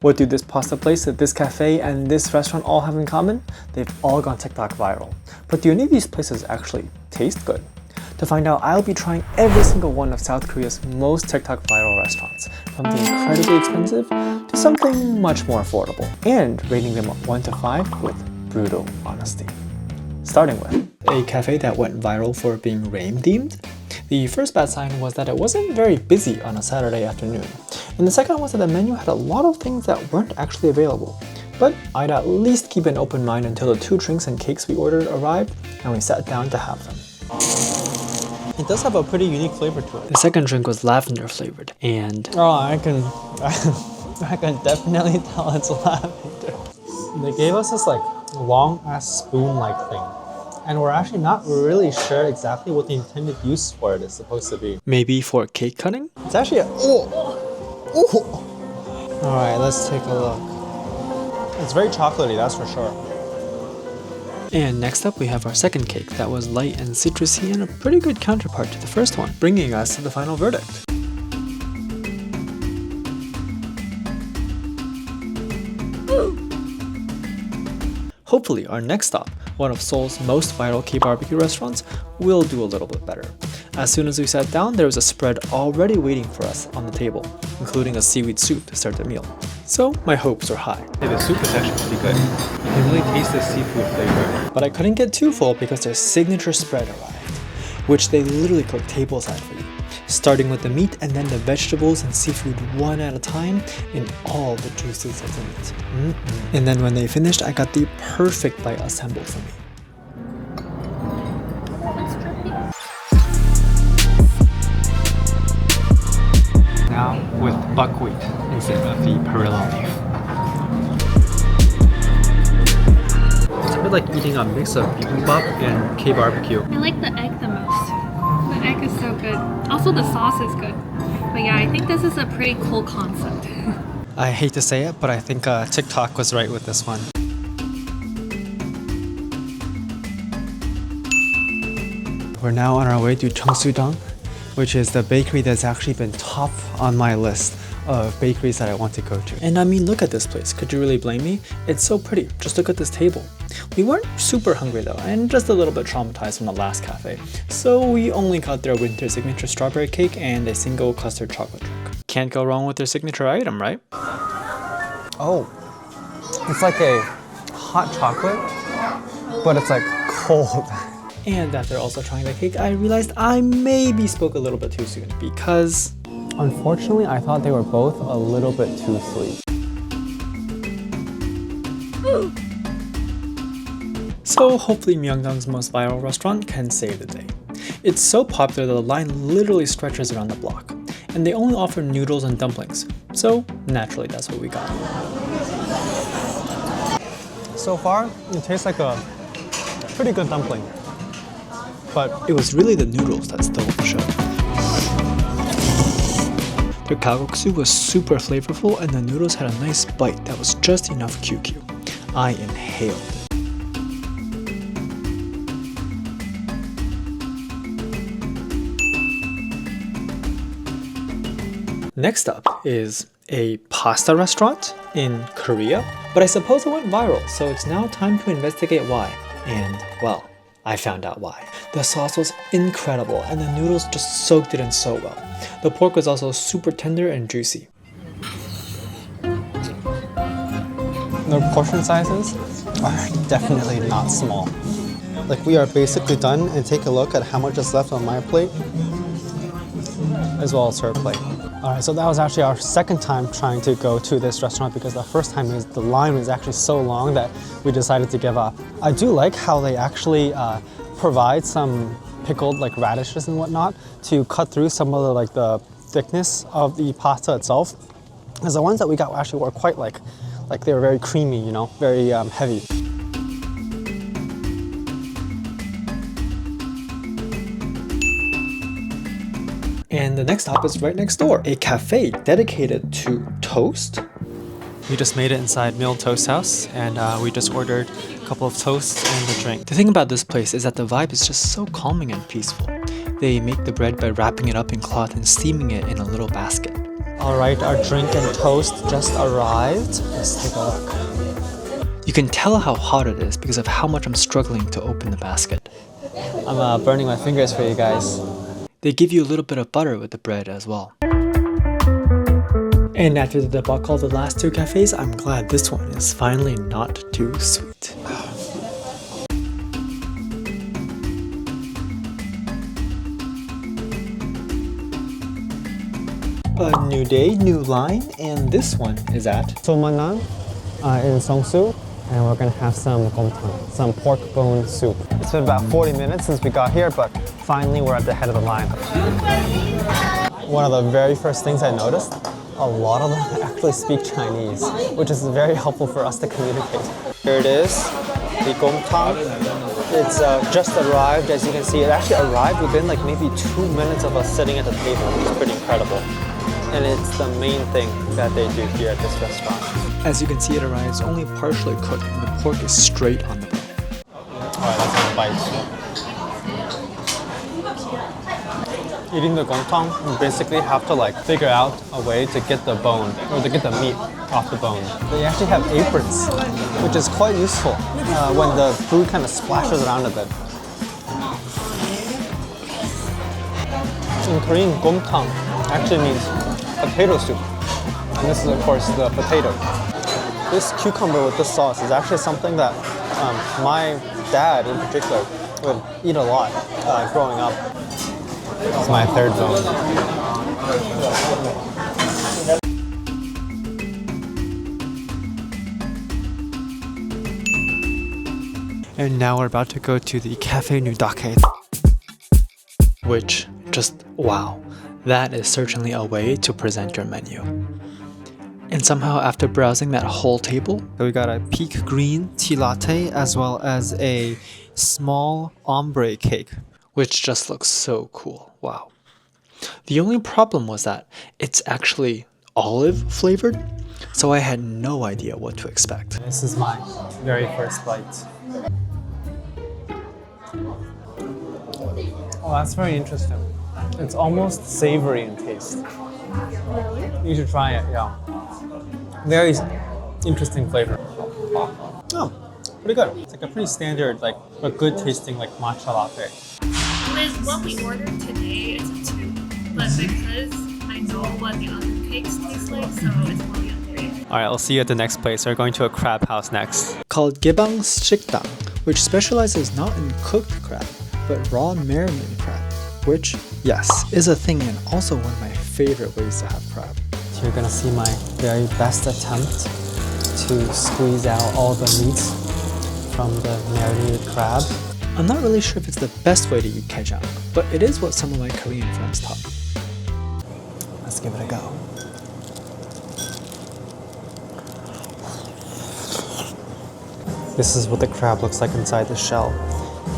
What do this pasta place, this cafe, and this restaurant all have in common? They've all gone TikTok viral. But do any of these places actually taste good? To find out, I'll be trying every single one of South Korea's most TikTok viral restaurants, from the incredibly expensive to something much more affordable, and rating them 1 to 5 with brutal honesty. Starting with a cafe that went viral for being rain themed. The first bad sign was that it wasn't very busy on a Saturday afternoon, and the second was that the menu had a lot of things that weren't actually available. But I'd at least keep an open mind until the 2 drinks and cakes we ordered arrived and we sat down to have them. It does have a pretty unique flavor to it. The second drink was lavender flavored, and I can definitely tell it's lavender. They gave us this like long ass spoon-like thing, and we're actually not really sure exactly what the intended use for it is supposed to be. Maybe for cake cutting? It's actually Alright, let's take a look. It's very chocolatey, that's for sure. And next up we have our second cake that was light and citrusy and a pretty good counterpart to the first one, bringing us to the final verdict. Hopefully our next stop, one of Seoul's most viral KBBQ restaurants, will do a little bit better. As soon as we sat down, there was a spread already waiting for us on the table, including a seaweed soup to start the meal. So my hopes were high. Hey, the soup is actually pretty good. You can really taste the seafood flavor. But I couldn't get too full because their signature spread arrived, which they literally cook tableside for you, starting with the meat and then the vegetables and seafood one at a time and all the juices of the meat. And then when they finished, I got the perfect bite assembled for me. Now with buckwheat instead of the perilla leaf. It's a bit like eating a mix of Gukbap and KBBQ. I like the egg the most. The egg is so good. Also the sauce is good. But yeah, I think this is a pretty cool concept. I hate to say it, but I think TikTok was right with this one. We're now on our way to Cheongsudang, which is the bakery that's actually been top on my list of bakeries that I want to go to. And I mean, look at this place. Could you really blame me? It's so pretty. Just look at this table. We weren't super hungry though, and just a little bit traumatized from the last cafe. So we only got their winter signature strawberry cake and a single custard chocolate drink. Can't go wrong with their signature item, right? Oh, it's like a hot chocolate, but it's like cold. And after also trying the cake, I realized I maybe spoke a little bit too soon because unfortunately, I thought they were both a little bit too sweet. So hopefully Myeongdong's most viral restaurant can save the day. It's so popular that the line literally stretches around the block, and they only offer noodles and dumplings, so naturally that's what we got. So far, it tastes like a pretty good dumpling, but it was really the noodles that stole the show. Their kalguksu was super flavorful and the noodles had a nice bite that was just enough QQ. I inhaled. Next up is a pasta restaurant in Korea, but I suppose it went viral, so it's now time to investigate why. And well, I found out why. The sauce was incredible and the noodles just soaked it in so well. The pork was also super tender and juicy. The portion sizes are definitely not small. Like, we are basically done, and take a look at how much is left on my plate as well as her plate. Alright, so that was actually our second time trying to go to this restaurant because the first time the line was actually so long that we decided to give up. I do like how they actually provide some pickled like radishes and whatnot to cut through some of the thickness of the pasta itself. Because the ones that we got actually were quite like they were very creamy, you know, very heavy. And the next stop is right next door, a cafe dedicated to toast. We just made it inside Mill Toast House, and we just ordered a couple of toasts and a drink. The thing about this place is that the vibe is just so calming and peaceful. They make the bread by wrapping it up in cloth and steaming it in a little basket. Alright, our drink and toast just arrived. Let's take a look. You can tell how hot it is because of how much I'm struggling to open the basket. I'm burning my fingers for you guys. They give you a little bit of butter with the bread as well. And after the debacle of the last two cafes, I'm glad this one is finally not too sweet. A new day, new line, and this one is at Sonmunnan in Seongsu, and we're gonna have some gomtang, some pork bone soup. It's been about 40 minutes since we got here, but finally we're at the head of the line. One of the very first things I noticed, a lot of them actually speak Chinese, which is very helpful for us to communicate. Here it is, the gomtang. It's just arrived, as you can see. It actually arrived within like maybe 2 minutes of us sitting at the table, which is pretty incredible. And it's the main thing that they do here at this restaurant. As you can see, it arrives only partially cooked and the pork is straight on the bone. Alright, let's have a bite. Eating the gomtang, you basically have to like figure out a way to get the bone, or to get the meat off the bone. They actually have aprons, which is quite useful when the food kind of splashes around a bit. In Korean, gomtang actually means potato soup. And this is of course the potato. This cucumber with this sauce is actually something that my dad in particular would eat a lot growing up. This is my third bone. And now we're about to go to the Cafe Nudake, which just wow. That is certainly a way to present your menu. And somehow after browsing that whole table, We got a peak green tea latte as well as a small ombre cake. which just looks so cool. Wow. The only problem was that it's actually olive flavored, so I had no idea what to expect. This is my very first bite. Oh, that's very interesting. It's almost savory in taste. You should try it, yeah. Very interesting flavor. Oh, pretty good. It's like a pretty standard, like a good tasting like matcha latte. With what we ordered today, it's a 2. But because I know what the other cakes taste like, so it's probably a 3. All right, I'll see you at the next place. We're going to a crab house next. Called Gebang Sikdang, which specializes not in cooked crab, but raw marinated crab, which, yes, is a thing and also one of my favorite ways to have crab. So you're gonna see my very best attempt to squeeze out all the meat from the marinated crab. I'm not really sure if it's the best way to eat Gaejang, but it is what some of my Korean friends taught me. Let's give it a go. This is what the crab looks like inside the shell,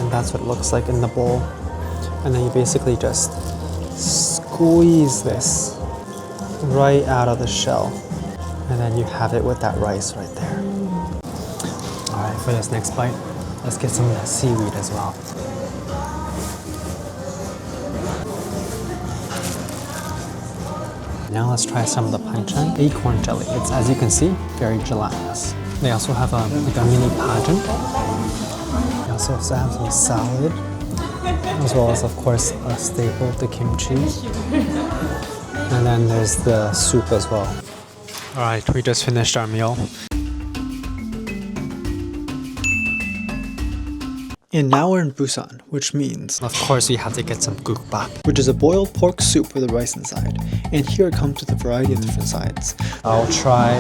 and that's what it looks like in the bowl. And then you basically just squeeze this right out of the shell, and then you have it with that rice right there. All right, for this next bite, let's get some of that seaweed as well. Now let's try some of the panchan acorn jelly. It's, as you can see, very gelatinous. They also have like a mini pageant. They also have some salad, as well as, of course, a staple, the kimchi. And then there's the soup as well. All right, we just finished our meal. And now we're in Busan, which means, Of course, we have to get some gukbap. which is a boiled pork soup with a rice inside. And here it comes with a variety of different sides. I'll try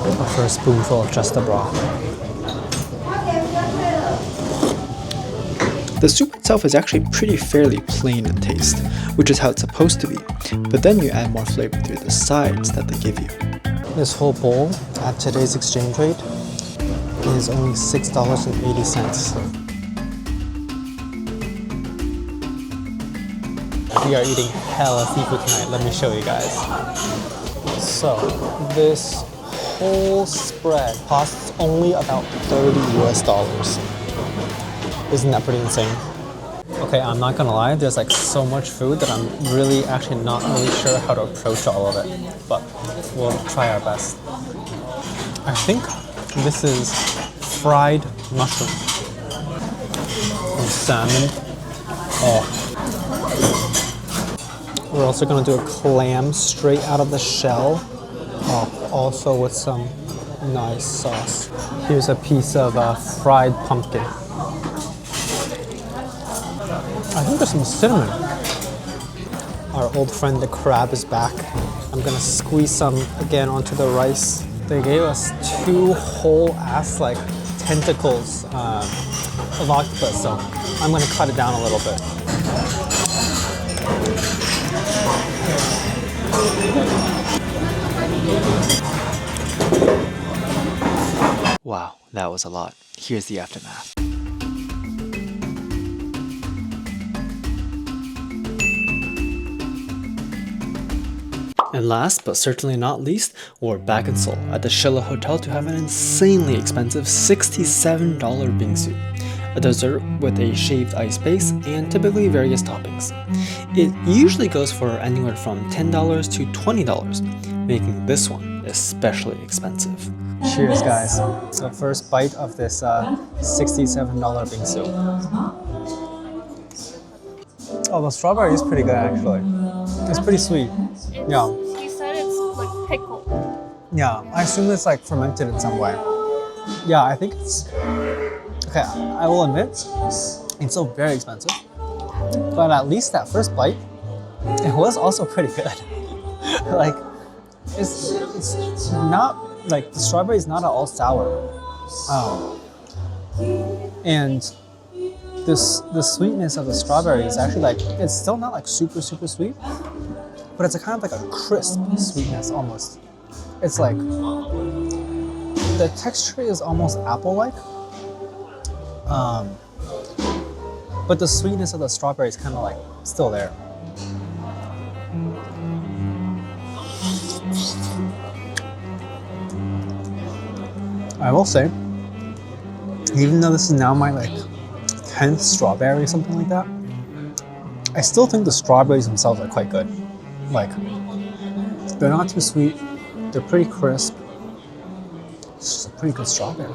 a first spoonful of just the broth. The soup itself is actually pretty fairly plain in taste, which is how it's supposed to be. But then you add more flavor through the sides that they give you. This whole bowl, at today's exchange rate, is only $6.80. We are eating hella seafood tonight. Let me show you guys. So, this whole spread costs only about $30 US. Isn't that pretty insane? Okay, I'm not gonna lie, there's like so much food that I'm really actually not really sure how to approach all of it. But we'll try our best. I think this is fried mushroom. And salmon. Oh. We're also gonna do a clam straight out of the shell. Oh, also with some nice sauce. Here's a piece of fried pumpkin. I think there's some cinnamon. Our old friend the crab is back. I'm gonna squeeze some again onto the rice. They gave us 2 whole ass like tentacles of octopus, so I'm gonna cut it down a little bit. Wow, that was a lot. Here's the aftermath. And last but certainly not least, we're back in Seoul at the Shilla Hotel to have an insanely expensive $67 bingsu, a dessert with a shaved ice base and typically various toppings. It usually goes for anywhere from $10 to $20, making this one especially expensive. Cheers, guys. So first bite of this $67 bingsu. Oh, the strawberry is pretty good actually. It's pretty sweet. Yeah. You said it's like pickled. Yeah, I assume it's like fermented in some way. Yeah, I think it's... Okay, I will admit, it's still very expensive. But at least that first bite, it was also pretty good. Like, it's not, like the strawberry is not at all sour. And the sweetness of the strawberry is actually like, it's still not like super sweet, but it's a kind of like a crisp sweetness almost. It's like, the texture is almost apple-like, but the sweetness of the strawberry is kind of like still there. I will say, even though this is now my like 10th strawberry or something like that, I still think the strawberries themselves are quite good. Like, they're not too sweet, they're pretty crisp. It's just a pretty good strawberry.